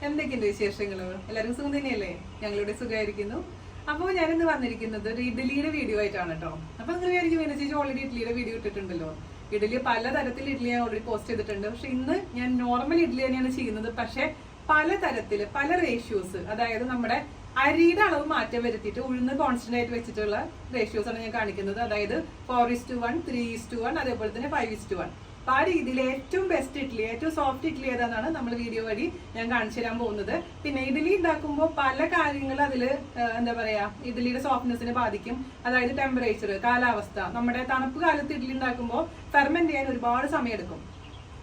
എന്തൊക്കെയുണ്ട് വിശേഷങ്ങൾ? എല്ലാവർക്കും സുഖം തന്നെയല്ലേ? ഞങ്ങളുടെ സുഖമായിരിക്കുന്നു. അപ്പോൾ ഞാനിന്ന് വന്നിരിക്കുന്നത് ഒരു ഇഡ്ഡലിയുടെ വീഡിയോ ആയിട്ടാണ് കേട്ടോ. അപ്പൊ നിങ്ങൾ വിചാരിക്കും ചേച്ചി ഓൾറെഡി ഇഡ്ഡലിയുടെ വീഡിയോ ഇട്ടിട്ടുണ്ടല്ലോ. ഇഡ്ഡലി പലതരത്തിൽ ഇഡ്ഡലി ഞാൻ ഓൾറെഡി പോസ്റ്റ് ചെയ്തിട്ടുണ്ട്. പക്ഷെ ഇന്ന് ഞാൻ നോർമൽ ഇഡ്ഡലി തന്നെയാണ് ചെയ്യുന്നത്. പക്ഷെ പലതരത്തില് പല റേഷ്യോസ്, അതായത് നമ്മുടെ അരിയുടെ അളവ് മാറ്റം വരുത്തിയിട്ട് ഉഴുന്ന് കോൺസ്റ്റന്റ് ആയിട്ട് വെച്ചിട്ടുള്ള റേഷ്യോസ് ആണ് ഞാൻ കാണിക്കുന്നത്. അതായത് 4:1, 3:1, അതേപോലെ തന്നെ 5:1. അപ്പൊ ആ രീതിയിൽ ഏറ്റവും ബെസ്റ്റ് ഇഡ്ഡലി, ഏറ്റവും സോഫ്റ്റ് ഇഡ്ഡലി ഏതാണെന്നാണ് നമ്മൾ വീഡിയോ വഴി ഞാൻ കാണിച്ചു തരാൻ പോകുന്നത്. പിന്നെ ഇഡ്ഡലി ഉണ്ടാക്കുമ്പോൾ പല കാര്യങ്ങൾ അതില് എന്താ പറയാ ഇഡ്ഡലിയുടെ സോഫ്റ്റ്നെസ്സിനെ ബാധിക്കും. അതായത് ടെമ്പറേച്ചർ, കാലാവസ്ഥ. നമ്മുടെ തണുപ്പ് കാലത്ത് ഇഡ്ഡലി ഉണ്ടാക്കുമ്പോൾ ഫെർമെന്റ് ചെയ്യാൻ ഒരുപാട് സമയം എടുക്കും.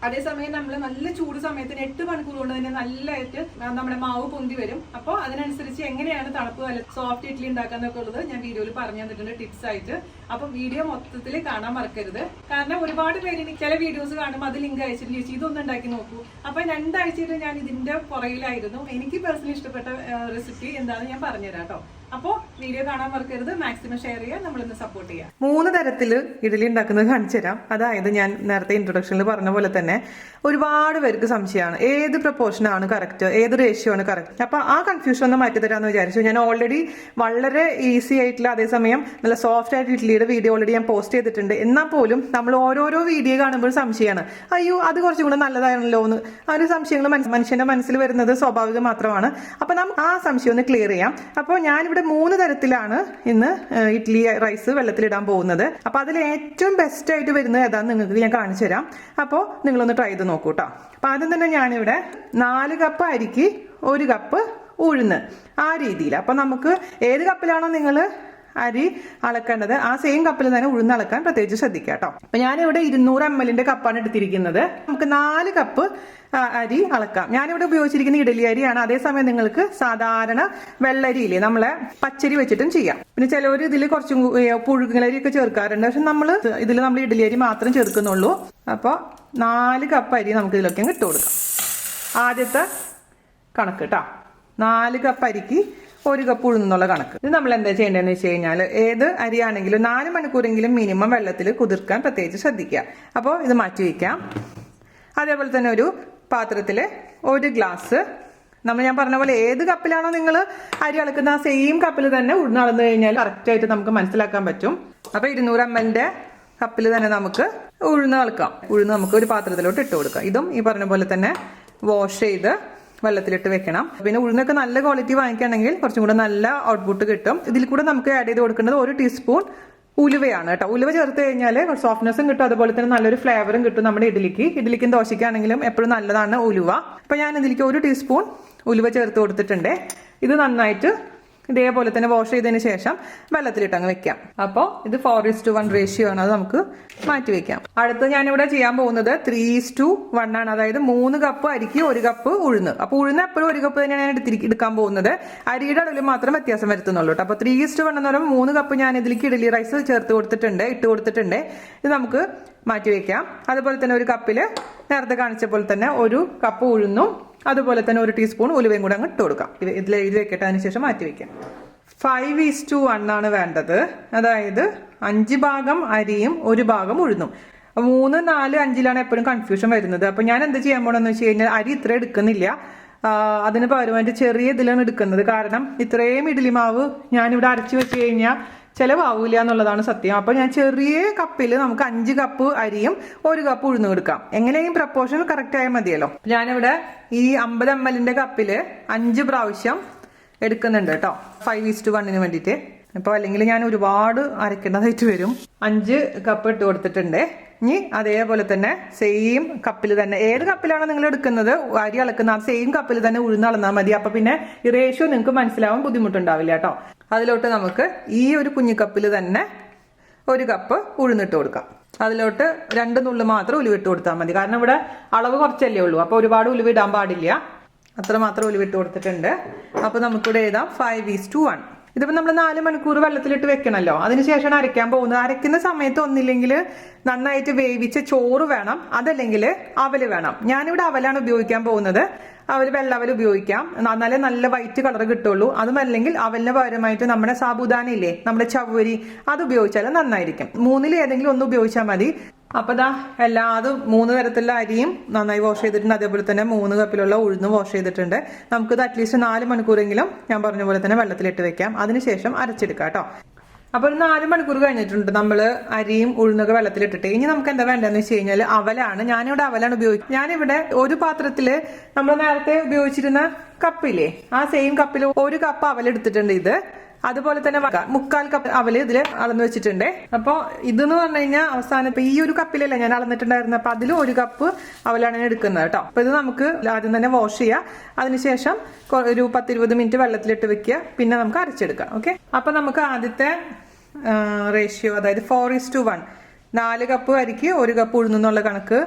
അതേസമയം നമ്മൾ നല്ല ചൂട് സമയത്തിന് 8 മണിക്കൂർ കൊണ്ട് തന്നെ നല്ലതായിട്ട് നമ്മുടെ മാവ് പൊന്തി വരും. അപ്പോൾ അതിനനുസരിച്ച് എങ്ങനെയാണ് തണുപ്പ് കാലത്ത് സോഫ്റ്റ് ഇഡ്ഡലി ഉണ്ടാക്കാന്നൊക്കെ ഉള്ളത് ഞാൻ വീഡിയോയിൽ പറഞ്ഞു തന്നിട്ടുണ്ട് ടിപ്സ് ആയിട്ട്. അപ്പം വീഡിയോ മൊത്തത്തിൽ കാണാൻ മറക്കരുത്. കാരണം ഒരുപാട് പേര് ചില വീഡിയോസ് കാണുമ്പോൾ അത് ലിങ്ക് അയച്ചിട്ട് ചോദിച്ചു ഇതൊന്നും ഉണ്ടാക്കി നോക്കൂ. അപ്പൊ 2 ആഴ്ചയായിട്ട് ഞാൻ ഇതിന്റെ പുറകിലായിരുന്നു. എനിക്ക് പേഴ്സണലി ഇഷ്ടപ്പെട്ട റെസിപ്പി എന്താണെന്ന് ഞാൻ പറഞ്ഞുതരാം കേട്ടോ. അപ്പോ വീഡിയോ കാണാൻ മറക്കരുത്. മാക്സിമം ഷെയർ ചെയ്യുക, നമ്മളിന്ന് സപ്പോർട്ട് ചെയ്യാം. 3 തരത്തില് ഇഡ്ഡലി ഉണ്ടാക്കുന്നത് കാണിച്ചു തരാം. അതായത് ഞാൻ നേരത്തെ ഇൻട്രൊഡക്ഷനിൽ പറഞ്ഞ പോലെ തന്നെ ഒരുപാട് പേർക്ക് സംശയമാണ് ഏത് പ്രപ്പോർഷൻ ആണ് കറക്റ്റ്, ഏത് റേഷ്യോ ആണ് കറക്റ്റ്. അപ്പൊ ആ കൺഫ്യൂഷൻ ഒന്ന് മാറ്റി തരാമെന്ന് വിചാരിച്ചു. ഞാൻ ഓൾറെഡി വളരെ ഈസി ആയിട്ടുള്ള, അതേസമയം നല്ല സോഫ്റ്റ് ആയിട്ട് ഇഡ്ഡലിയുടെ വീഡിയോ ഓൾറെഡി ഞാൻ പോസ്റ്റ് ചെയ്തിട്ടുണ്ട്. എന്നാൽ പോലും നമ്മൾ ഓരോരോ വീഡിയോ കാണുമ്പോൾ സംശയമാണ്, അയ്യോ അത് കുറച്ചും കൂടെ നല്ലതാണല്ലോ എന്ന്. ആ ഒരു സംശയങ്ങൾ മനുഷ്യന്റെ മനസ്സിൽ വരുന്നത് സ്വാഭാവികം മാത്രമാണ്. അപ്പൊ നമുക്ക് ആ സംശയം ഒന്ന് ക്ലിയർ ചെയ്യാം. അപ്പോൾ ഞാനിവിടെ 3 തരത്തിലാണ് ഇന്ന് ഇഡ്ലി റൈസ് വെള്ളത്തിലിടാൻ പോകുന്നത്. അപ്പൊ അതിൽ ഏറ്റവും ബെസ്റ്റ് ആയിട്ട് വരുന്നത് ഏതാന്ന് നിങ്ങൾക്ക് ഞാൻ കാണിച്ചു തരാം. അപ്പോൾ നിങ്ങളൊന്ന് ട്രൈ ചെയ്ത് നോക്കൂ കേട്ടോ. അപ്പൊ ആദ്യം തന്നെ ഞാനിവിടെ 4 കപ്പ് അരിക്ക് 1 കപ്പ് ഉഴുന്ന്, ആ രീതിയിൽ. അപ്പൊ നമുക്ക് ഏത് കപ്പിലാണോ നിങ്ങൾ അരി അളക്കേണ്ടത് ആ സെയിം കപ്പിൽ തന്നെ ഉഴുന്ന് അളക്കാൻ പ്രത്യേകിച്ച് ശ്രദ്ധിക്കുക കേട്ടോ. അപ്പൊ ഞാനിവിടെ 200 ml കപ്പാണ് എടുത്തിരിക്കുന്നത്. നമുക്ക് 4 കപ്പ് അരി അളക്കാം. ഞാനിവിടെ ഉപയോഗിച്ചിരിക്കുന്ന ഇഡലി അരിയാണ്. അതേസമയം നിങ്ങൾക്ക് സാധാരണ വെള്ളരിയില്ലേ, നമ്മളെ പച്ചരി വെച്ചിട്ടും ചെയ്യാം. പിന്നെ ചിലവർ ഇതിൽ കുറച്ചും പുഴുങ്ങലരി ഒക്കെ ചേർക്കാറുണ്ട്. പക്ഷെ ഇതിൽ നമ്മൾ ഇഡലി അരി മാത്രം ചേർക്കുന്നുള്ളൂ. അപ്പോൾ 4 കപ്പ് അരി നമുക്ക് ഇതിലൊക്കെ ഇട്ട് കൊടുക്കാം. ആദ്യത്തെ കണക്ക് കേട്ടോ, 4 കപ്പ് അരിക്ക് 1 കപ്പ് ഉഴുന്നുള്ള കണക്ക്. ഇത് നമ്മൾ എന്താ ചെയ്യേണ്ടതെന്ന് വെച്ച് കഴിഞ്ഞാൽ ഏത് അരിയാണെങ്കിലും 4 മണിക്കൂറെങ്കിലും മിനിമം വെള്ളത്തിൽ കുതിർക്കാൻ പ്രത്യേകിച്ച് ശ്രദ്ധിക്കുക. അപ്പോൾ ഇത് മാറ്റി വയ്ക്കാം. അതേപോലെ തന്നെ ഒരു പാത്രത്തിൽ 1 ഗ്ലാസ്, ഞാൻ പറഞ്ഞ പോലെ ഏത് കപ്പിലാണോ നിങ്ങൾ അരി അളക്കുന്ന ആ സെയിം കപ്പിൽ തന്നെ ഉഴുന്ന് അളന്നു കഴിഞ്ഞാൽ കറക്റ്റായിട്ട് നമുക്ക് മനസ്സിലാക്കാൻ പറ്റും. അപ്പോൾ 200 ml കപ്പിൽ തന്നെ നമുക്ക് ഉഴുന്ന് അളക്കാം. ഉഴുന്ന് നമുക്ക് ഒരു പാത്രത്തിലോട്ട് ഇട്ട് കൊടുക്കാം. ഇതും ഈ പറഞ്ഞ പോലെ തന്നെ വാഷ് ചെയ്ത് വെള്ളത്തിലിട്ട് വെക്കണം. പിന്നെ ഉഴുന്നൊക്കെ നല്ല ക്വാളിറ്റി വാങ്ങിക്കുകയാണെങ്കിൽ കുറച്ചും കൂടെ നല്ല ഔട്ട്പുട്ട് കിട്ടും. ഇതിൽ കൂടെ നമുക്ക് ആഡ് ചെയ്ത് കൊടുക്കേണ്ടത് 1 ടീസ്പൂൺ ഉലുവയാണ് കേട്ടോ. ഉലുവ ചേർത്ത് കഴിഞ്ഞാൽ സോഫ്റ്റ്നെസ്സും കിട്ടും, അതുപോലെ തന്നെ നല്ലൊരു ഫ്ലേവറും കിട്ടും നമ്മുടെ ഇഡ്ഡലിക്കും ദോശയ്ക്കാണെങ്കിലും എപ്പോഴും നല്ലതാണ് ഉലുവ. അപ്പൊ ഞാൻ ഇതിലേക്ക് 1 ടീസ്പൂൺ ഉലുവ ചേർത്ത് കൊടുത്തിട്ടുണ്ട്. ഇത് നന്നായിട്ട് ഇതേപോലെ തന്നെ വാഷ് ചെയ്തതിന് ശേഷം വെള്ളത്തിലിട്ട് അങ്ങ് വെക്കാം. അപ്പോൾ ഇത് 4:1 റേഷ്യോ ആണ്, അത് നമുക്ക് മാറ്റി വെക്കാം. അടുത്ത് ഞാനിവിടെ ചെയ്യാൻ പോകുന്നത് 3:1 ആണ്. അതായത് 3 കപ്പ് അരിക്ക് 1 കപ്പ് ഉഴുന്ന്. അപ്പൊ ഉഴുന്ന് എപ്പോഴും 1 കപ്പ് തന്നെയാണ് ഞാൻ എടുക്കാൻ പോകുന്നത്. അരിയുടെ അളവിൽ മാത്രം വ്യത്യാസം വരുത്തുന്നുള്ളൂ കേട്ടോ. അപ്പൊ 3:1 എന്ന് പറയുമ്പോൾ 3 കപ്പ് ഞാൻ ഇതിലേക്ക് ഇഡ്ഡലി റൈസ് ഇട്ട് കൊടുത്തിട്ടുണ്ട്. ഇത് നമുക്ക് മാറ്റി വെക്കാം. അതുപോലെ തന്നെ 1 കപ്പില് നേരത്തെ കാണിച്ച പോലെ തന്നെ 1 കപ്പ് ഉഴുന്നും അതുപോലെ തന്നെ 1 ടീസ്പൂൺ ഉലുവയും കൂടെ അങ്ങ് ഇട്ട് കൊടുക്കാം. ഇതിൽ എഴുതി വെക്കട്ടെ, അതിനുശേഷം മാറ്റി വെക്കാം. 5:1 ആണ് വേണ്ടത്. അതായത് 5 ഭാഗം അരിയും 1 ഭാഗം ഉഴുന്നും. 3, 4, 5 എപ്പോഴും കൺഫ്യൂഷൻ വരുന്നത്. അപ്പൊ ഞാൻ എന്ത് ചെയ്യാൻ പോണെന്ന് വെച്ച് കഴിഞ്ഞാൽ അരി ഇത്ര എടുക്കുന്നില്ല, അതിന് പകരമായിട്ട് ചെറിയ ഇതിലാണ് എടുക്കുന്നത്. കാരണം ഇത്രയും ഇഡ്ഡലി മാവ് ഞാനിവിടെ അരച്ചു വെച്ച് കഴിഞ്ഞാൽ ചിലവാവൂല എന്നുള്ളതാണ് സത്യം. അപ്പൊ ഞാൻ ചെറിയ കപ്പിൽ നമുക്ക് 5 കപ്പ് അരിയും 1 കപ്പ് ഉഴുന്നും എടുക്കാം. എങ്ങനെയും പ്രപ്പോർഷൻ കറക്റ്റ് ആയാൽ മതിയല്ലോ. ഞാനിവിടെ ഈ 50 ml കപ്പില് 5 പ്രാവശ്യം എടുക്കുന്നുണ്ട് കേട്ടോ, 5:1 വേണ്ടിയിട്ട്. അപ്പൊ അല്ലെങ്കിൽ ഞാൻ ഒരുപാട് അരക്കേണ്ടതായിട്ട് വരും. 5 കപ്പ് ഇട്ട് കൊടുത്തിട്ടുണ്ട്. ഇനി അതേപോലെ തന്നെ സെയിം കപ്പിൽ തന്നെ ഏത് കപ്പിലാണോ നിങ്ങൾ എടുക്കുന്നത് അരി അളക്കുന്ന ആ സെയിം കപ്പിൽ തന്നെ ഉഴുന്ന് അളന്നാൽ മതി. അപ്പൊ പിന്നെ ഈ റേഷ്യോ നിങ്ങൾക്ക് മനസ്സിലാവാൻ ബുദ്ധിമുട്ടുണ്ടാവില്ല കേട്ടോ. അതിലോട്ട് നമുക്ക് ഈ ഒരു കുഞ്ഞു കപ്പിൽ തന്നെ 1 കപ്പ് ഉഴുന്നിട്ട് കൊടുക്കാം. അതിലോട്ട് 2 നുള്ളു മാത്രം ഉലുവിട്ട് കൊടുത്താൽ മതി. കാരണം ഇവിടെ അളവ് കുറച്ചല്ലേ ഉള്ളൂ, അപ്പൊ ഒരുപാട് ഉലുവിടാൻ പാടില്ല. അത്ര മാത്രം ഉലുവിട്ട് കൊടുത്തിട്ടുണ്ട്. അപ്പൊ നമുക്കിവിടെ എഴുതാം 5:1. ഇതിപ്പോ നമ്മൾ 4 മണിക്കൂർ വെള്ളത്തിലിട്ട് വെക്കണല്ലോ. അതിനുശേഷമാണ് അരയ്ക്കാൻ പോകുന്നത്. അരയ്ക്കുന്ന സമയത്ത് ഒന്നില്ലെങ്കിൽ നന്നായിട്ട് വേവിച്ച ചോറ് വേണം, അതല്ലെങ്കിൽ അവല് വേണം. ഞാനിവിടെ അവലാണ് ഉപയോഗിക്കാൻ പോകുന്നത്. വെള്ളവൽ ഉപയോഗിക്കാം, എന്നാലേ നല്ല വൈറ്റ് കളർ കിട്ടുള്ളൂ. അതുമല്ലെങ്കിൽ അവലിന് പകരമായിട്ട് നമ്മുടെ സാബുദാന ഇല്ലേ, നമ്മുടെ ചവ്വരി, അത് ഉപയോഗിച്ചാൽ നന്നായിരിക്കും. 3-ൽ ഏതെങ്കിലും ഒന്ന് ഉപയോഗിച്ചാൽ മതി. അപ്പോൾ ദാ എല്ലാതും 3 തരത്തിലുള്ള അരിയും നന്നായി വാഷ് ചെയ്തിട്ടുണ്ട്. അതേപോലെ തന്നെ 3 കപ്പിലുള്ള ഉഴുന്ന് വാഷ് ചെയ്തിട്ടുണ്ട്. നമുക്കിത് അറ്റ്ലീസ്റ്റ് 4 മണിക്കൂറെങ്കിലും ഞാൻ പറഞ്ഞ പോലെ തന്നെ വെള്ളത്തിലിട്ട് വെക്കാം. അതിനുശേഷം അരച്ചെടുക്കാം കേട്ടോ. അപ്പോൾ 4 മണിക്കൂർ കഴിഞ്ഞിട്ടുണ്ട് നമ്മൾ അരിയും ഉഴുന്നൊക്കെ വെള്ളത്തിലിട്ടിട്ട്. ഇനി നമുക്ക് എന്താ വേണ്ടതെന്ന് വെച്ച് കഴിഞ്ഞാൽ അവലാണ്. ഞാനിവിടെ അവലാണ് ഉപയോഗിക്കുന്നത്. ഞാനിവിടെ ഒരു പാത്രത്തില് നമ്മൾ നേരത്തെ ഉപയോഗിച്ചിരുന്ന കപ്പില്ലേ, ആ സെയിം കപ്പിൽ 1 കപ്പ് അവലെടുത്തിട്ടുണ്ട്. ഇത് അതുപോലെ തന്നെ 3/4 കപ്പ് അവല് ഇതിൽ അളന്ന് വെച്ചിട്ടുണ്ട്. അപ്പോൾ ഇതെന്ന് പറഞ്ഞു കഴിഞ്ഞാൽ അവസാനം ഇപ്പൊ ഈ ഒരു കപ്പിലല്ലേ ഞാൻ അളന്നിട്ടുണ്ടായിരുന്നത്. അപ്പൊ അതിൽ 1 കപ്പ് അവലാണ് ഞാൻ എടുക്കുന്നത് കേട്ടോ. അപ്പൊ ഇത് നമുക്ക് ആദ്യം തന്നെ വാഷ് ചെയ്യാം. അതിനുശേഷം ഒരു 10-20 മിനിറ്റ് വെള്ളത്തിലിട്ട് വെക്കുക. പിന്നെ നമുക്ക് അരച്ചെടുക്കാം. ഓക്കെ, അപ്പൊ നമുക്ക് ആദ്യത്തെ റേഷ്യോ, അതായത് 4:1, 4 കപ്പ് അരിക്ക് 1 കപ്പ് ഉഴുന്നുള്ള കണക്ക്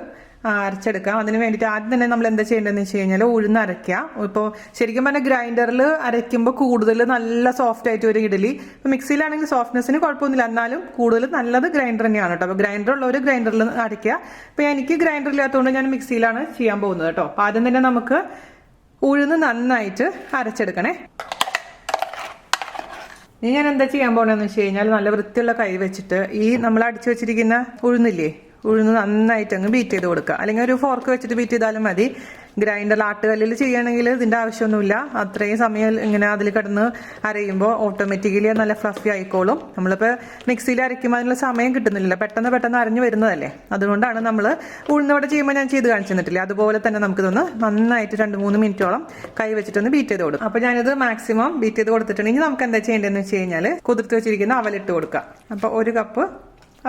അരച്ചെടുക്കാം. അതിന് വേണ്ടിയിട്ട് ആദ്യം തന്നെ നമ്മൾ എന്താ ചെയ്യേണ്ടതെന്ന് വെച്ച് കഴിഞ്ഞാൽ ഉഴുന്ന് അരയ്ക്കുക. ഇപ്പോൾ ശരിക്കും പറഞ്ഞാൽ ഗ്രൈൻഡറിൽ അരയ്ക്കുമ്പോൾ കൂടുതൽ നല്ല സോഫ്റ്റ് ആയിട്ട് ഒരു ഇഡലി. ഇപ്പം മിക്സിയിലാണെങ്കിൽ സോഫ്റ്റ്നെസ്സിന് കുഴപ്പമൊന്നുമില്ല, എന്നാലും കൂടുതൽ നല്ലത് ഗ്രൈൻഡർ തന്നെയാണ് കേട്ടോ. അപ്പോൾ ഗ്രൈൻഡർ ഉള്ളവർ ഗ്രൈൻഡറിൽ അരയ്ക്കുക. അപ്പോൾ എനിക്ക് ഗ്രൈൻഡർ ഇല്ലാത്തതുകൊണ്ട് ഞാൻ മിക്സിയിലാണ് ചെയ്യാൻ പോകുന്നത് കേട്ടോ. അപ്പോൾ ആദ്യം തന്നെ നമുക്ക് ഉഴുന്ന് നന്നായിട്ട് അരച്ചെടുക്കണേ. ഇനി ഞാൻ എന്താ ചെയ്യാൻ പോകണമെന്ന് വെച്ച് കഴിഞ്ഞാൽ നല്ല വൃത്തിയുള്ള കൈ വെച്ചിട്ട് ഈ നമ്മൾ അടിച്ചു വെച്ചിരിക്കുന്ന ഉഴുന്നില്ലേ, ഉഴുന്ന് നന്നായിട്ട് അങ്ങ് ബീറ്റ് ചെയ്ത് കൊടുക്കുക. അല്ലെങ്കിൽ ഒരു ഫോർക്ക് വെച്ചിട്ട് ബീറ്റ് ചെയ്താലും മതി. ഗ്രൈൻഡർ ആട്ടുകല്ലിൽ ചെയ്യുകയാണെങ്കിൽ ഇതിന്റെ ആവശ്യമൊന്നുമില്ല. അത്രയും സമയം ഇങ്ങനെ അതിൽ കിടന്ന് അരയുമ്പോൾ ഓട്ടോമാറ്റിക്കലി നല്ല ഫ്ലഫി ആയിക്കോളും. നമ്മളിപ്പോൾ മിക്സിയിൽ അരയ്ക്കുമ്പോൾ അതിനുള്ള സമയം കിട്ടുന്നില്ല, പെട്ടെന്ന് അരഞ്ഞു വരുന്നതല്ലേ. അതുകൊണ്ടാണ് നമ്മൾ ഉഴുന്നോടെ ചെയ്യുമ്പോൾ ഞാൻ ചെയ്ത് കാണിച്ചു തന്നിട്ടില്ലേ, അതുപോലെ തന്നെ നമുക്കിതൊന്ന് നന്നായിട്ട് 2-3 മിനിറ്റോളം കൈ വെച്ചിട്ടൊന്ന് ബീറ്റ് ചെയ്ത് കൊടുക്കും. അപ്പോൾ ഞാനിത് മാക്സിമം ബീറ്റ് ചെയ്ത് കൊടുത്തിട്ടുണ്ടെങ്കിൽ നമുക്ക് എന്താ ചെയ്യേണ്ടതെന്ന് വെച്ച് കഴിഞ്ഞാൽ കുതിർത്ത് വെച്ചിരിക്കുന്ന അവലിട്ട് കൊടുക്കുക. അപ്പോൾ 1 കപ്പ്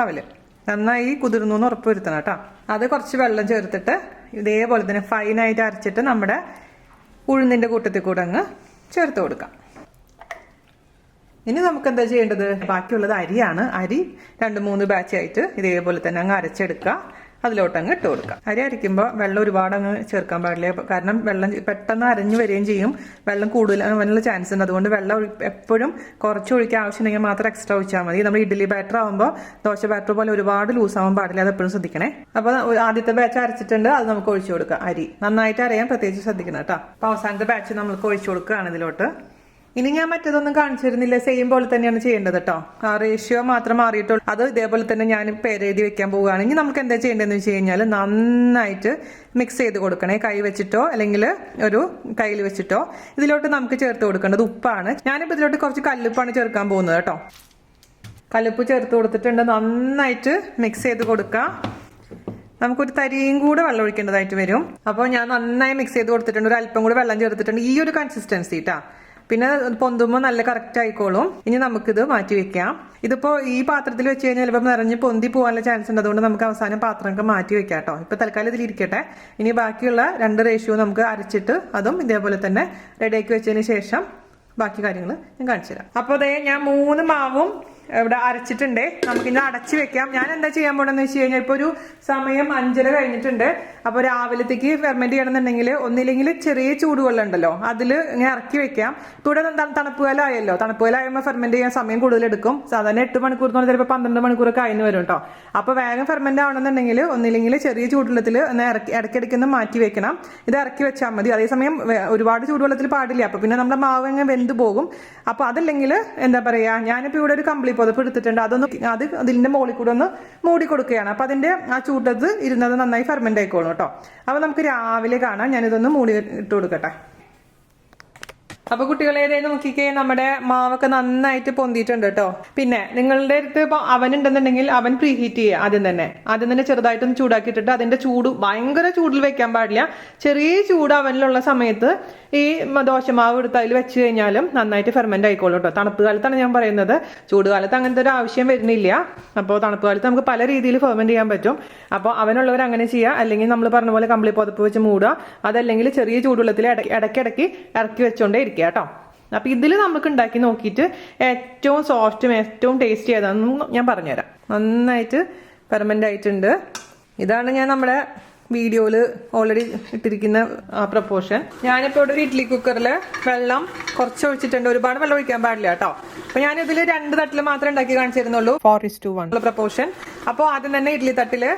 അവല് നന്നായി കുതിർന്നു എന്ന് ഉറപ്പ് വരുത്തണം കേട്ടോ. അത് കുറച്ച് വെള്ളം ചേർത്തിട്ട് ഇതേപോലെ തന്നെ ഫൈനായിട്ട് അരച്ചിട്ട് നമ്മുടെ ഉഴുന്നിന്റെ കൂട്ടത്തിൽ കൂടെ അങ്ങ് ചേർത്ത് കൊടുക്കാം. ഇനി നമുക്ക് എന്താ ചെയ്യേണ്ടത്, ബാക്കിയുള്ളത് അരിയാണ്. അരി 2-3 ബാച്ചായിട്ട് ഇതേപോലെ തന്നെ അങ്ങ് അരച്ചെടുക്കുക. അതിലോട്ട് അങ്ങ് ഇട്ട് കൊടുക്കാം. അരി അരയ്ക്കുമ്പോൾ വെള്ളം ഒരുപാട് അങ്ങ് ചേർക്കാൻ പാടില്ല. കാരണം വെള്ളം പെട്ടെന്ന് അരഞ്ഞു വരികയും ചെയ്യും, വെള്ളം കൂടുതൽ വരാനുള്ള ചാൻസ് ഉണ്ട്. അതുകൊണ്ട് വെള്ളം എപ്പോഴും കുറച്ച് ഒഴിക്കാൻ ആവശ്യമുണ്ടെങ്കിൽ മാത്രം എക്സ്ട്രാ ഒഴിച്ചാൽ മതി. നമ്മൾ ഇഡ്ഡലി ബാറ്റർ ആകുമ്പോൾ ദോശ ബാറ്റർ പോലെ ഒരുപാട് ലൂസ് ആവാൻ പാടില്ല, അത് എപ്പോഴും ശ്രദ്ധിക്കണേ. അപ്പോൾ ആദ്യത്തെ ബാച്ച് അരച്ചിട്ടുണ്ട്, അത് നമുക്ക് ഒഴിച്ചു കൊടുക്കാം. അരി നന്നായിട്ട് അറിയാൻ പ്രത്യേകിച്ച് ശ്രദ്ധിക്കണം കേട്ടോ. അപ്പോൾ അവസാനത്തെ ബാച്ച് നമ്മൾക്ക് ഒഴിച്ചു കൊടുക്കുകയാണ് ഇതിലോട്ട്. ഇനി ഞാൻ മറ്റേതൊന്നും കാണിച്ചിരുന്നില്ല, സെയിം പോലെ തന്നെയാണ് ചെയ്യേണ്ടത് കേട്ടോ. ആ റേഷ്യോ മാത്രം മാറിയിട്ടുള്ളൂ. അത് ഇതേപോലെ തന്നെ ഞാൻ പേരെഴുതി വെക്കാൻ പോവുകയാണ്. ഇനി നമുക്ക് എന്താ ചെയ്യേണ്ടതെന്ന് വെച്ച് കഴിഞ്ഞാൽ നന്നായിട്ട് മിക്സ് ചെയ്ത് കൊടുക്കണേ. കൈ വെച്ചിട്ടോ അല്ലെങ്കിൽ ഒരു കയ്യിൽ വെച്ചിട്ടോ. ഇതിലോട്ട് നമുക്ക് ചേർത്ത് കൊടുക്കേണ്ടത് ഉപ്പാണ്. ഞാനിപ്പോൾ ഇതിലോട്ട് കുറച്ച് കല്ലുപ്പാണ് ചേർക്കാൻ പോകുന്നത് കേട്ടോ. കല്ലുപ്പ് ചേർത്ത് കൊടുത്തിട്ടുണ്ട്. നന്നായിട്ട് മിക്സ് ചെയ്ത് കൊടുക്കാം. നമുക്കൊരു തരിയും കൂടെ വെള്ളം ഒഴിക്കേണ്ടതായിട്ട് വരും. അപ്പോൾ ഞാൻ നന്നായി മിക്സ് ചെയ്ത് കൊടുത്തിട്ടുണ്ട്. ഒരു അല്പം കൂടെ വെള്ളം ചേർത്തിട്ടുണ്ട്. ഈ ഒരു കൺസിസ്റ്റൻസി കേട്ടോ. പിന്നെ പൊന്തുമ്പോൾ നല്ല കറക്റ്റ് ആയിക്കോളും. ഇനി നമുക്കിത് മാറ്റി വെക്കാം. ഇതിപ്പോ ഈ പാത്രത്തിൽ വെച്ച് കഴിഞ്ഞാൽ ചിലപ്പോൾ നിറഞ്ഞ് പൊന്തി പോകാനുള്ള ചാൻസ് ഉണ്ട്. അതുകൊണ്ട് നമുക്ക് അവസാനം പാത്രമൊക്കെ മാറ്റി വെക്കാം കേട്ടോ. ഇപ്പൊ തൽക്കാലം ഇതിലിരിക്കട്ടെ. ഇനി ബാക്കിയുള്ള 2 റേഷ്യോ നമുക്ക് അരച്ചിട്ട് അതും ഇതേപോലെ തന്നെ റെഡിയാക്കി വെച്ചതിന് ശേഷം ബാക്കി കാര്യങ്ങൾ ഞാൻ കാണിച്ചു തരാം. അപ്പോൾ അതേ ഞാൻ 3 മാവും ഇവിടെ അരച്ചിട്ടുണ്ട്. നമുക്കിനി അടച്ചു വെക്കാം. ഞാൻ എന്താ ചെയ്യാൻ പോണെന്ന് വെച്ച് കഴിഞ്ഞാൽ ഇപ്പൊ ഒരു സമയം 5:30 കഴിഞ്ഞിട്ടുണ്ട്. അപ്പൊ രാവിലത്തേക്ക് ഫെർമെന്റ് ചെയ്യണമെന്നുണ്ടെങ്കിൽ ഒന്നില്ലെങ്കിൽ ചെറിയ ചൂടുവെള്ളം ഉണ്ടല്ലോ, അതിൽ ഇങ്ങനെ ഇറക്കി വെക്കാം. ഇപ്പൊ ഇവിടെ തണുപ്പ് കാലമായല്ലോ, തണുപ്പ് കാലമാകുമ്പോൾ ഫെർമെന്റ് ചെയ്യാൻ സമയം കൂടുതൽ എടുക്കും. സാധാരണ 8 മണിക്കൂർ എന്ന് പറഞ്ഞാൽ ചിലപ്പോൾ 12 മണിക്കൂറൊക്കെ കഴിഞ്ഞ് വരും കേട്ടോ. അപ്പൊ വേഗം ഫെർമെന്റ് ആവണമെന്നുണ്ടെങ്കിൽ ഒന്നില്ലെങ്കിൽ ചെറിയ ചൂടുവെള്ളത്തിൽ ഇടയ്ക്കിടയ്ക്ക് മാറ്റി വെക്കണം. ഇത് ഇറക്കി വെച്ചാൽ മതി. അതേസമയം ഒരുപാട് ചൂടുവെള്ളത്തിൽ പാടില്ല. അപ്പൊ പിന്നെ നമ്മുടെ മാവ് അങ്ങനെ വെന്ത് പോകും. അപ്പൊ അതല്ലെങ്കിൽ എന്താ പറയാ, ഞാനിപ്പോ ഇവിടെ ഒരു കമ്പിളി പുതപ്പ് എടുത്തിട്ടുണ്ട്. അത് അതിന്റെ മുകളിൽ കൂടെ ഒന്ന് മൂടി കൊടുക്കുകയാണ്. അപ്പൊ അതിന്റെ ആ ചൂട്ടത്ത് ഇരുന്നത് നന്നായി ഫെർമെന്റ് ആയിക്കോളും കേട്ടോ. അപ്പൊ നമുക്ക് രാവിലെ കാണാം. ഞാനിതൊന്ന് മൂടി ഇട്ട് കൊടുക്കട്ടെ. അപ്പൊ കുട്ടികളെ നോക്കിക്കേ, നമ്മുടെ മാവൊക്കെ നന്നായിട്ട് പൊന്തിയിട്ടുണ്ട് കേട്ടോ. പിന്നെ നിങ്ങളുടെ അടുത്ത് ഇപ്പൊ അവൻ ഉണ്ടെന്നുണ്ടെങ്കിൽ അവൻ പ്രീഹീറ്റ് ചെയ്യുക. ആദ്യം തന്നെ ചെറുതായിട്ടൊന്ന് ചൂടാക്കിയിട്ടിട്ട് അതിന്റെ ചൂട് ഭയങ്കര ചൂടിൽ വെക്കാൻ പാടില്ല. ചെറിയ ചൂട് അവനിലുള്ള സമയത്ത് ഈ ദോശമാവ് എടുത്ത് അതിൽ വെച്ച് കഴിഞ്ഞാലും നന്നായിട്ട് ഫെർമെന്റ് ആയിക്കോളും കേട്ടോ. തണുപ്പ് കാലത്താണ് ഞാൻ പറയുന്നത്. ചൂട് കാലത്ത് അങ്ങനത്തെ ഒരു ആവശ്യം വരുന്നില്ല. അപ്പോൾ തണുപ്പ് കാലത്ത് നമുക്ക് പല രീതിയിൽ ഫെർമെന്റ് ചെയ്യാൻ പറ്റും. അപ്പോൾ അവനുള്ളവർ അങ്ങനെ ചെയ്യുക. അല്ലെങ്കിൽ നമ്മൾ പറഞ്ഞ പോലെ കമ്പിളി പുതപ്പ് വെച്ച് മൂടുക. അതല്ലെങ്കിൽ ചെറിയ ചൂടുവെള്ളത്തിൽ ഇടയ്ക്കിടയ്ക്ക് ഇറക്കി വെച്ചോണ്ടേ ഇരിക്കുക കേട്ടോ. അപ്പൊ ഇതിൽ നമുക്ക് ഉണ്ടാക്കി നോക്കിയിട്ട് ഏറ്റവും സോഫ്റ്റും ഏറ്റവും ടേസ്റ്റി ഏതാണെന്ന് ഞാൻ പറഞ്ഞുതരാം. നന്നായിട്ട് ഫെർമെന്റ് ആയിട്ടുണ്ട്. ഇതാണ് ഞാൻ നമ്മുടെ വീഡിയോയിൽ ഓൾറെഡി ഇട്ടിരിക്കുന്ന പ്രപ്പോർഷൻ. ഞാനിപ്പോൾ ഇവിടെ ഒരു ഇഡ്ലി കുക്കറിൽ വെള്ളം കുറച്ച് ഒഴിച്ചിട്ടുണ്ട്. ഒരുപാട് വെള്ളം ഒഴിക്കാൻ പാടില്ല കേട്ടോ. അപ്പൊ ഞാനിതിൽ 2 തട്ടിൽ മാത്രമേ ഉണ്ടാക്കി കാണിച്ചിരുന്നുള്ളൂ. 4:1 പ്രപ്പോർഷൻ. അപ്പോൾ ആദ്യം തന്നെ ഇഡ്ലി തട്ടില്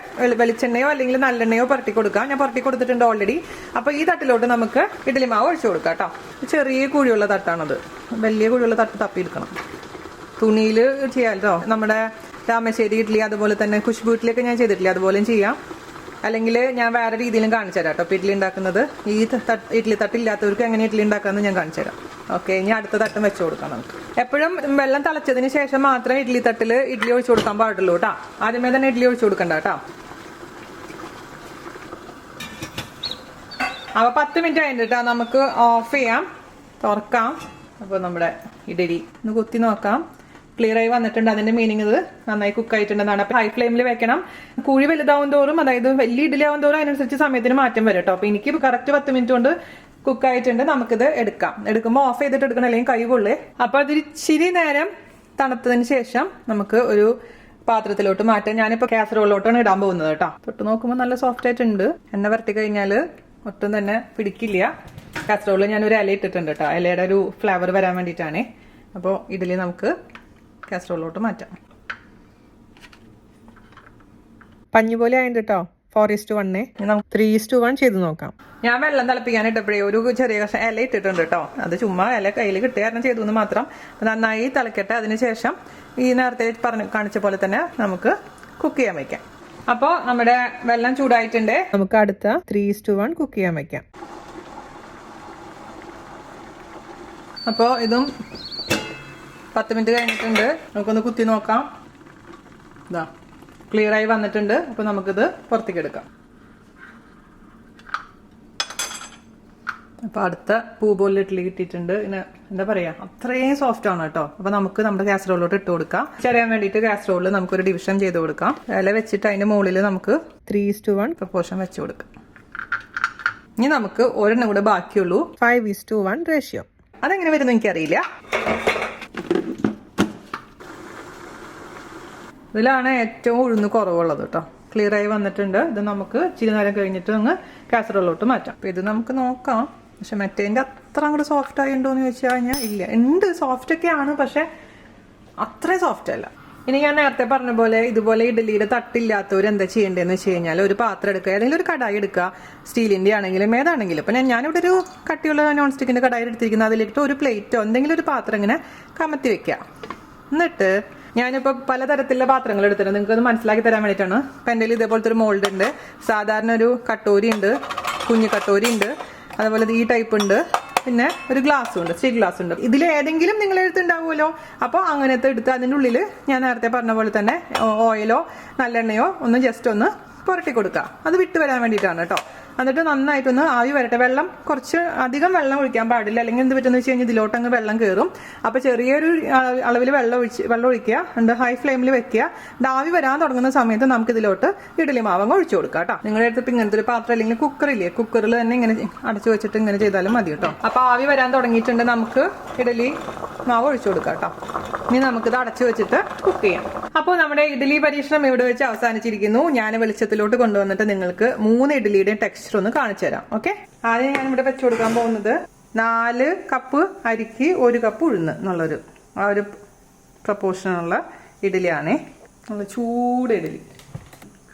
വെളിച്ചെണ്ണയോ അല്ലെങ്കിൽ നല്ലെണ്ണയോ പുരട്ടി കൊടുക്കാം. ഞാൻ പുരട്ടി കൊടുത്തിട്ടുണ്ട് ഓൾറെഡി. അപ്പൊ ഈ തട്ടിലോട്ട് നമുക്ക് ഇഡ്ലി മാവ് ഒഴിച്ചു കൊടുക്കാം കേട്ടോ. ചെറിയ കുഴിയുള്ള തട്ടാണത്. വലിയ കുഴിയുള്ള തട്ട് തപ്പിയെടുക്കണം. തുണിയിൽ ചെയ്യാമല്ലോ. നമ്മുടെ രാമശ്ശേരി ഇഡ്ഡലി അതുപോലെ തന്നെ ഖുശ്ബു ഇഡ്ഡലിയൊക്കെ ഞാൻ ചെയ്തിട്ടില്ല, അതുപോലെയും ചെയ്യാം. അല്ലെങ്കിൽ ഞാൻ വേറെ രീതിയിലും കാണിച്ചു തരാം കേട്ടോ. അപ്പോൾ ഇഡ്ഡലി ഉണ്ടാക്കുന്നത് ഈ ഇഡ്ഡലി തട്ടില്ലാത്തവർക്ക് എങ്ങനെ ഇഡ്ഡലി ഉണ്ടാക്കാമെന്ന് ഞാൻ കാണിച്ചു തരാം. ഓക്കെ, ഇനി അടുത്ത തട്ടും വെച്ച് കൊടുക്കാം നമുക്ക്. എപ്പോഴും വെള്ളം തിളച്ചതിന് ശേഷം മാത്രമേ ഇഡ്ഡലി തട്ടിൽ ഇഡ്ഡലി ഒഴിച്ചു കൊടുക്കാൻ പാടുള്ളൂ കേട്ടോ. ആദ്യമേ തന്നെ ഇഡ്ഡലി ഒഴിച്ചു കൊടുക്കണ്ട കേട്ടോ. അപ്പോൾ 10 മിനിറ്റ് കഴിഞ്ഞിട്ടാ നമുക്ക് ഓഫ് ചെയ്യാം, തുറക്കാം. അപ്പോൾ നമ്മുടെ ഇഡ്ഡലി ഒന്ന് കുത്തി നോക്കാം. ക്ലിയർ ആയി വന്നിട്ടുണ്ട്. അതിന്റെ മീനിങ് ഇത് നന്നായി കുക്ക് ആയിട്ടുണ്ടെന്നാണ്. അപ്പോൾ ഹൈ ഫ്ലെയിമിൽ വെക്കണം. കുഴി വലുതാവും തോറും, അതായത് വലിയ ഇഡ്ഡലി ആവും തോറും അതിനനുസരിച്ച് സമയത്തിന് മാറ്റം വരും കേട്ടോ. അപ്പോൾ എനിക്ക് കറക്റ്റ് 10 മിനിറ്റ് കൊണ്ട് കുക്ക് ആയിട്ടുണ്ട്. നമുക്കിത് എടുക്കാം. എടുക്കുമ്പോൾ ഓഫ് ചെയ്തിട്ട് എടുക്കണം, അല്ലെങ്കിൽ കൈ കൊള്ളേ. അപ്പോൾ അതൊരു ഇച്ചിരി നേരം തണുത്തതിന് ശേഷം നമുക്ക് ഒരു പാത്രത്തിലോട്ട് മാറ്റാം. ഞാനിപ്പോൾ കാസറോളിലോട്ടാണ് ഇടാൻ പോകുന്നത് കേട്ടോ. തൊട്ട് നോക്കുമ്പോൾ നല്ല സോഫ്റ്റ് ആയിട്ടുണ്ട്. എണ്ണ വരട്ടി കഴിഞ്ഞാൽ ഒട്ടും തന്നെ പിടിക്കില്ല. കാസറോളിൽ ഞാനൊരു ഇല ഇട്ടിട്ടുണ്ട് കേട്ടോ. ഇലയുടെ ഒരു ഫ്ലേവർ വരാൻ വേണ്ടിയിട്ടാണ്. അപ്പോൾ ഇഡ്ഡലി നമുക്ക് കാസറോളിലോട്ട് മാറ്റാം. പഞ്ഞു പോലെ ആയിട്ട് കേട്ടോ. 4:1 നമുക്ക് 3:1 ചെയ്ത് നോക്കാം. ഞാൻ വെള്ളം തിളപ്പിക്കാനിട്ടപ്പോഴേ ഒരു ചെറിയ കഷ്ണം ഇല ഇട്ടിട്ടുണ്ട് കേട്ടോ. അത് ചുമ്മാ ഇല കയ്യിൽ കിട്ടിയ കാരണം ചെയ്തു എന്ന് മാത്രം. നന്നായി തിളക്കട്ടെ. അതിനുശേഷം ഈ നേരത്തെ കാണിച്ച പോലെ തന്നെ നമുക്ക് കുക്ക് ചെയ്യാൻ വയ്ക്കാം. അപ്പോൾ നമ്മുടെ വെള്ളം ചൂടായിട്ടുണ്ട്. നമുക്ക് അടുത്ത 3:1 കുക്ക് ചെയ്യാൻ വയ്ക്കാം. അപ്പോൾ ഇതും 10 മിനിറ്റ് കഴിഞ്ഞിട്ടുണ്ട്. നമുക്കൊന്ന് കുത്തി നോക്കാം. ഇതാ ക്ലിയർ ആയി വന്നിട്ടുണ്ട്. അപ്പോൾ നമുക്കിത് പുറത്തേക്ക് എടുക്കാം. അപ്പോൾ അടുത്ത പൂ പോലെ ഇഡ്ഡലി കിട്ടിയിട്ടുണ്ട്. പിന്നെ എന്താ പറയുക, അത്രയും സോഫ്റ്റ് ആണ് കേട്ടോ. അപ്പോൾ നമുക്ക് നമ്മുടെ കാസറോളിലോട്ട് ഇട്ട് കൊടുക്കാം. ചെറിയാൻ വേണ്ടിയിട്ട് കാസറോളിൽ നമുക്കൊരു ഡിവിഷൻ ചെയ്ത് കൊടുക്കാം. ഇല വെച്ചിട്ട് അതിൻ്റെ മുകളിൽ നമുക്ക് 3:1 പ്രപ്പോർഷൻ വെച്ച് കൊടുക്കാം. ഇനി നമുക്ക് ഒരെണ്ണം കൂടെ ബാക്കിയുള്ളൂ. 5:1 റേഷ്യോ. അതെങ്ങനെ വരുന്നു എനിക്കറിയില്ല. ഇതിലാണ് ഏറ്റവും ഉഴുന്ന് കുറവുള്ളത് കേട്ടോ. ക്ലിയർ ആയി വന്നിട്ടുണ്ട്. ഇത് നമുക്ക് ഇച്ചിരി നേരം കഴിഞ്ഞിട്ട് അങ്ങ് കാസറോളിലോട്ട് മാറ്റാം. അപ്പോൾ ഇത് നമുക്ക് നോക്കാം. പക്ഷെ മറ്റേതിൻ്റെ അത്ര അങ്ങോട്ട് സോഫ്റ്റ് ആയി ഉണ്ടോ എന്ന് ചോദിച്ചു കഴിഞ്ഞാൽ ഇല്ല, ഉണ്ട്, സോഫ്റ്റ് ഒക്കെയാണ്, പക്ഷെ അത്രയും സോഫ്റ്റ് അല്ല. ഇനി ഞാൻ നേരത്തെ പറഞ്ഞ പോലെ ഇതുപോലെ ഇഡ്ഡലിയുടെ തട്ടില്ലാത്തവർ എന്താ ചെയ്യേണ്ടതെന്ന് വെച്ച് കഴിഞ്ഞാൽ ഒരു പാത്രം എടുക്കുക, ഏതെങ്കിലും ഒരു കടായി എടുക്കുക. സ്റ്റീലിൻ്റെ ആണെങ്കിലും ഏതാണെങ്കിലും. അപ്പം ഞാനിവിടെ ഒരു കട്ടിയുള്ള നോൺ സ്റ്റിക്കിൻ്റെ കടായി എടുത്തിരിക്കുന്നത്. അതിലിട്ട് ഒരു പ്ലേറ്റോ എന്തെങ്കിലും ഒരു പാത്രം ഇങ്ങനെ കമത്തി വെക്കുക. എന്നിട്ട് ഞാനിപ്പോൾ പലതരത്തിലുള്ള പാത്രങ്ങൾ എടുത്തിട്ടുണ്ട്. നിങ്ങൾക്ക് അത് മനസ്സിലാക്കി തരാൻ വേണ്ടിയിട്ടാണ്. അപ്പം എൻ്റെ ഇതേപോലത്തെ ഒരു മോൾഡ് ഉണ്ട്. സാധാരണ ഒരു കട്ടോരി ഉണ്ട്, കുഞ്ഞു കട്ടോരി ഉണ്ട്, അതുപോലെ ഈ ടൈപ്പ് ഉണ്ട്, പിന്നെ ഒരു ഗ്ലാസ്സും ഉണ്ട്, സ്റ്റീൽ ഗ്ലാസ് ഉണ്ട്. ഇതിൽ ഏതെങ്കിലും നിങ്ങളെ എടുത്തുണ്ടാവുമല്ലോ. അപ്പോൾ അങ്ങനത്തെ എടുത്ത് അതിൻ്റെ ഉള്ളിൽ ഞാൻ നേരത്തെ പറഞ്ഞ പോലെ തന്നെ ഓയിലോ നല്ലെണ്ണയോ ഒന്ന് ജസ്റ്റ് ഒന്ന് പുരട്ടി കൊടുക്കുക. അത് വിട്ട് വരാൻ വേണ്ടിയിട്ടാണ് കേട്ടോ. എന്നിട്ട് നന്നായിട്ടൊന്ന് ആവി വരട്ടെ. വെള്ളം കുറച്ച് അധികം വെള്ളം ഒഴിക്കാൻ പാടില്ല, അല്ലെങ്കിൽ എന്ത് പറ്റുമെന്ന് വെച്ച് കഴിഞ്ഞാൽ ഇതിലോട്ടങ്ങ് വെള്ളം കയറും. അപ്പോൾ ചെറിയൊരു അളവിൽ വെള്ളം ഒഴിക്കുക. എന്നിട്ട് ഹൈ ഫ്ലെയിമിൽ വെക്കുക. ആവി വരാൻ തുടങ്ങുന്ന സമയത്ത് നമുക്ക് ഇതിലോട്ട് ഇഡ്ഡലി മാവങ്ങ് ഒഴിച്ചു കൊടുക്കാം കേട്ടോ. നിങ്ങളുടെ അടുത്ത് ഇങ്ങനത്തെ ഒരു പാത്രം അല്ലെങ്കിൽ കുക്കറില്ലേ, കുക്കറിൽ തന്നെ ഇങ്ങനെ അടച്ചു വെച്ചിട്ട് ഇങ്ങനെ ചെയ്താലും മതി കേട്ടോ. അപ്പോൾ ആവി വരാൻ തുടങ്ങിയിട്ടുണ്ട്. നമുക്ക് ഇഡ്ഡലി മാവ് ഒഴിച്ചു കൊടുക്കാം കേട്ടോ. ഇനി നമുക്കിത് അടച്ചു വെച്ചിട്ട് കുക്ക് ചെയ്യാം. അപ്പോൾ നമ്മുടെ ഇഡ്ഡലി പരീക്ഷണം ഇവിടെ വെച്ച് അവസാനിച്ചിരിക്കുന്നു. ഞാൻ വെളിച്ചത്തിലോട്ട് കൊണ്ടുവന്നിട്ട് നിങ്ങൾക്ക് 3 ഇഡ്ഡലിയുടെ ടെക്സ്ചർ ഒന്ന് കാണിച്ചു തരാം. ഓക്കെ, ആദ്യം ഞാൻ ഇവിടെ വെച്ചു കൊടുക്കാൻ പോകുന്നത് 4 കപ്പ് അരിക്ക് 1 കപ്പ് ഉഴുന്ന് എന്നുള്ളൊരു ആ ഒരു പ്രപ്പോർഷനുള്ള ഇഡ്ഡലിയാണേ. നല്ല ചൂട് ഇഡ്ഡലി.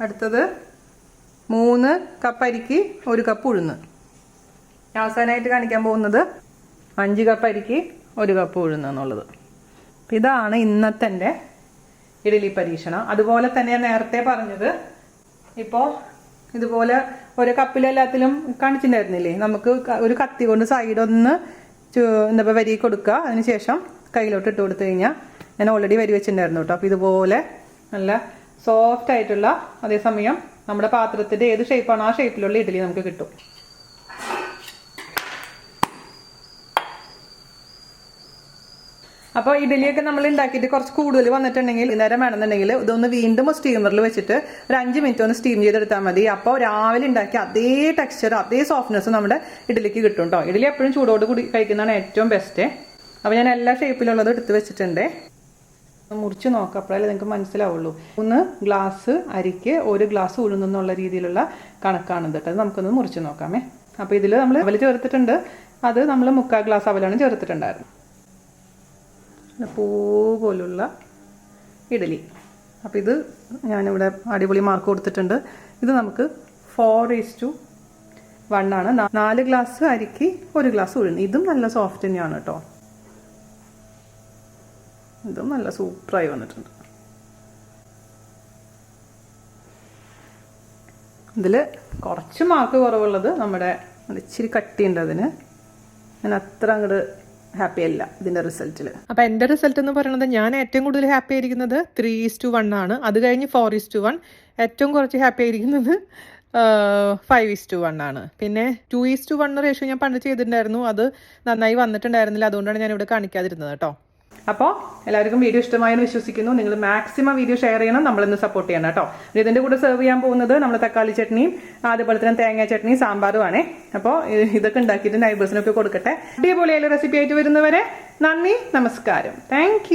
അടുത്തത് 3 കപ്പ് അരിക്ക് 1 കപ്പ് ഉഴുന്ന്. അവസാനമായിട്ട് കാണിക്കാൻ പോകുന്നത് 5 കപ്പ് അരിക്ക് 1 കപ്പ് ഉഴുന്ന് എന്നുള്ളത്. ഇതാണ് ഇന്നത്തെ എൻ്റെ ഇഡ്ഡലി പരീക്ഷണം. അതുപോലെ തന്നെ ഞാൻ നേരത്തെ പറഞ്ഞത്, ഇപ്പോൾ ഇതുപോലെ ഒരു കപ്പിലെല്ലാത്തിലും കാണിച്ചിട്ടുണ്ടായിരുന്നില്ലേ, നമുക്ക് ഒരു കത്തി കൊണ്ട് സൈഡ് ഒന്ന് എന്താ വരി കൊടുക്കുക. അതിനുശേഷം കയ്യിലോട്ട് ഇട്ട് കൊടുത്തു കഴിഞ്ഞാൽ ഞാൻ ഓൾറെഡി വരി വെച്ചിട്ടുണ്ടായിരുന്നു കേട്ടോ. അപ്പോൾ ഇതുപോലെ നല്ല സോഫ്റ്റ് ആയിട്ടുള്ള, അതേസമയം നമ്മുടെ പാത്രത്തിൻ്റെ ഏത് ഷേപ്പാണോ ആ ഷേപ്പിലുള്ള ഇഡ്ഡലി നമുക്ക് കിട്ടും. അപ്പോൾ ഇഡ്ഡലിയൊക്കെ നമ്മൾ ഉണ്ടാക്കിയിട്ട് കുറച്ച് കൂടുതൽ വന്നിട്ടുണ്ടെങ്കിൽ നേരം വേണമെന്നുണ്ടെങ്കിൽ ഇതൊന്ന് വീണ്ടും സ്റ്റീമറിൽ വെച്ചിട്ട് ഒരു 5 മിനിറ്റ് ഒന്ന് സ്റ്റീം ചെയ്തെടുത്താൽ മതി. അപ്പോൾ രാവിലെ ഉണ്ടാക്കി അതേ ടെക്സ്ചർ അതേ സോഫ്റ്റ്നെസ് നമ്മുടെ ഇഡ്ഡലിക്ക് കിട്ടും കേട്ടോ. ഇഡ്ഡലി എപ്പോഴും ചൂടോട് കൂടി കഴിക്കുന്നതാണ് ഏറ്റവും ബെസ്റ്റ്. അപ്പോൾ ഞാൻ എല്ലാ ഷേപ്പിലുള്ളത് എടുത്ത് വെച്ചിട്ടുണ്ട്. മുറിച്ച് നോക്കാം, അപ്പോഴല്ലേ നിങ്ങൾക്ക് മനസ്സിലാവുള്ളൂ. 3 ഗ്ലാസ് അരിക്ക് 1 ഗ്ലാസ് ഉഴുന്നുള്ള രീതിയിലുള്ള കണക്കാണ് കേട്ടോ. അത് നമുക്കൊന്ന് മുറിച്ച് നോക്കാമേ. അപ്പോൾ ഇതിൽ നമ്മൾ അവൽ ചേർത്തിട്ടുണ്ട്. അത് നമ്മൾ 3/4 ഗ്ലാസ് അവലാണ് ചേർത്തിട്ടുണ്ടായിരുന്നു. പൂ പോലുള്ള ഇഡ്ഡലി. അപ്പോൾ ഇത് ഞാനിവിടെ അടിപൊളി മാർക്ക് കൊടുത്തിട്ടുണ്ട്. ഇത് നമുക്ക് 4:1 ആണ്. 4 ഗ്ലാസ് അരിക്ക് 1 ഗ്ലാസ് ഉഴുന്ന്. ഇതും നല്ല സോഫ്റ്റ് തന്നെയാണ് കേട്ടോ. ഇതും നല്ല സൂപ്പറായി വന്നിട്ടുണ്ട്. ഇതിൽ കുറച്ച് മാർക്ക് കുറവുള്ളത് നമ്മുടെ ഇച്ചിരി കട്ടിയുണ്ട് അതിന്. ഞാൻ അത്ര അങ്ങോട്ട് ഹാപ്പി അല്ല ഇതിൻ്റെ റിസൾട്ടിൽ. അപ്പോൾ എൻ്റെ റിസൾട്ട് എന്ന് പറയുന്നത് ഞാൻ ഏറ്റവും കൂടുതൽ ഹാപ്പി ആയിരിക്കുന്നത് 3:1 ആണ്. അത് കഴിഞ്ഞ് 4:1. ഏറ്റവും കുറച്ച് ഹാപ്പി ആയിരിക്കുന്നത് 5:1 ആണ്. പിന്നെ 2:1 റേഷ്യോ ഞാൻ പണ്ട് ചെയ്തിട്ടുണ്ടായിരുന്നു. അത് നന്നായി വന്നിട്ടുണ്ടായിരുന്നില്ല. അതുകൊണ്ടാണ് ഞാൻ ഇവിടെ കാണിക്കാതിരുന്നത് കേട്ടോ. അപ്പോൾ എല്ലാവർക്കും വീഡിയോ ഇഷ്ടമായെന്ന് വിശ്വസിക്കുന്നു. നിങ്ങൾ മാക്സിമം വീഡിയോ ഷെയർ ചെയ്യണം, നമ്മളിന്ന് സപ്പോർട്ട് ചെയ്യണം കേട്ടോ. ഇതിൻ്റെ കൂടെ സെർവ് ചെയ്യാൻ പോകുന്നത് നമ്മൾ തക്കാളി ചട്നിയും അതുപോലെ തന്നെ തേങ്ങ ചട്നിയും സാമ്പാറും ആണേ. അപ്പോൾ ഇതൊക്കെ ഉണ്ടാക്കിയിട്ട് നൈബേഴ്സിനൊക്കെ കൊടുക്കട്ടെ. അടിപൊളിയായ റെസിപ്പി ആയിട്ട് വരുന്നവരെ നന്ദി, നമസ്കാരം. താങ്ക്